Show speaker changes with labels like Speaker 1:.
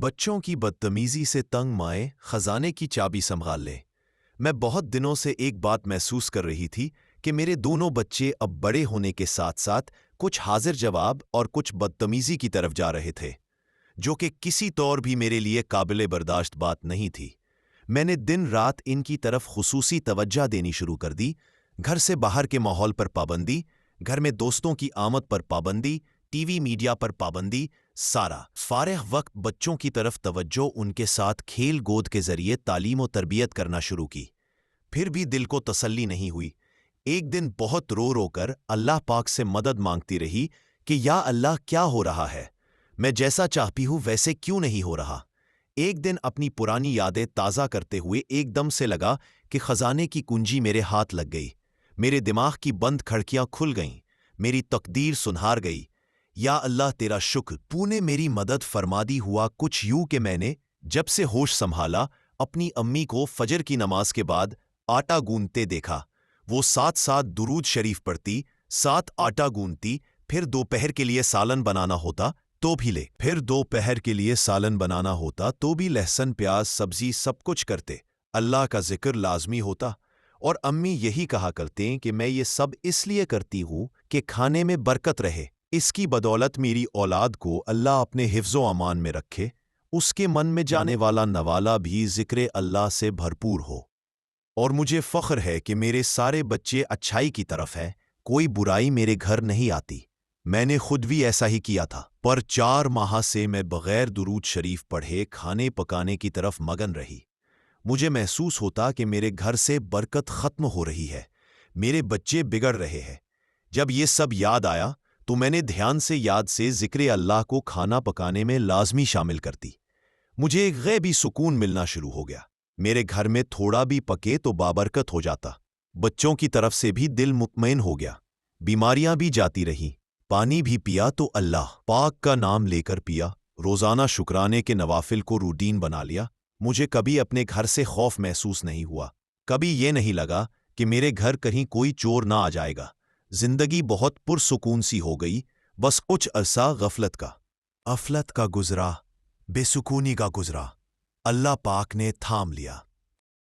Speaker 1: بچوں کی بدتمیزی سے تنگ مائیں خزانے کی چابی سنبھال لیں۔ میں بہت دنوں سے ایک بات محسوس کر رہی تھی کہ میرے دونوں بچے اب بڑے ہونے کے ساتھ ساتھ کچھ حاضر جواب اور کچھ بدتمیزی کی طرف جا رہے تھے، جو کہ کسی طور بھی میرے لیے قابل برداشت بات نہیں تھی۔ میں نے دن رات ان کی طرف خصوصی توجہ دینی شروع کر دی۔ گھر سے باہر کے ماحول پر پابندی، گھر میں دوستوں کی آمد پر پابندی، ٹی وی میڈیا پر پابندی، سارا فارغ وقت بچوں کی طرف توجہ، ان کے ساتھ کھیل گود کے ذریعے تعلیم و تربیت کرنا شروع کی۔ پھر بھی دل کو تسلی نہیں ہوئی۔ ایک دن بہت رو رو کر اللہ پاک سے مدد مانگتی رہی کہ یا اللہ، کیا ہو رہا ہے؟ میں جیسا چاہتی ہوں ویسے کیوں نہیں ہو رہا؟ ایک دن اپنی پرانی یادیں تازہ کرتے ہوئے ایک دم سے لگا کہ خزانے کی کنجی میرے ہاتھ لگ گئی۔ میرے دماغ کی بند کھڑکیاں کھل گئیں، میری تقدیر سنہار گئی۔ یا اللہ، تیرا شکر، تو نے میری مدد فرما دی۔ ہوا کچھ یوں کہ میں نے جب سے ہوش سنبھالا اپنی امی کو فجر کی نماز کے بعد آٹا گوندتے دیکھا۔ وہ ساتھ ساتھ درود شریف پڑھتی، ساتھ آٹا گوندتی، پھر دوپہر کے لیے سالن بنانا ہوتا تو بھی لہسن پیاز سبزی سب کچھ کرتے، اللہ کا ذکر لازمی ہوتا۔ اور امی یہی کہا کرتے ہیں کہ میں یہ سب اس لیے کرتی ہوں کہ کھانے میں برکت رہے، اس کی بدولت میری اولاد کو اللہ اپنے حفظ و امان میں رکھے، اس کے من میں جانے والا نوالا بھی ذکر اللہ سے بھرپور ہو۔ اور مجھے فخر ہے کہ میرے سارے بچے اچھائی کی طرف ہیں، کوئی برائی میرے گھر نہیں آتی۔ میں نے خود بھی ایسا ہی کیا تھا، پر 4 ماہ سے میں بغیر درود شریف پڑھے کھانے پکانے کی طرف مگن رہی۔ مجھے محسوس ہوتا کہ میرے گھر سے برکت ختم ہو رہی ہے، میرے بچے بگڑ رہے ہیں۔ جب یہ سب یاد آیا تو میں نے دھیان سے ذکر اللہ کو کھانا پکانے میں لازمی شامل کر دی۔ مجھے ایک غیبی سکون ملنا شروع ہو گیا۔ میرے گھر میں تھوڑا بھی پکے تو بابرکت ہو جاتا۔ بچوں کی طرف سے بھی دل مطمئن ہو گیا۔ بیماریاں بھی جاتی رہیں۔ پانی بھی پیا تو اللہ پاک کا نام لے کر پیا۔ روزانہ شکرانے کے نوافل کو روٹین بنا لیا۔ مجھے کبھی اپنے گھر سے خوف محسوس نہیں ہوا، کبھی یہ نہیں لگا کہ میرے گھر کہیں کوئی چور نہ آ جائے گا۔ زندگی بہت پرسکون سی ہو گئی۔ بس کچھ عرصہ غفلت کا گزرا، بے سکونی کا گزرا۔ اللہ پاک نے تھام لیا۔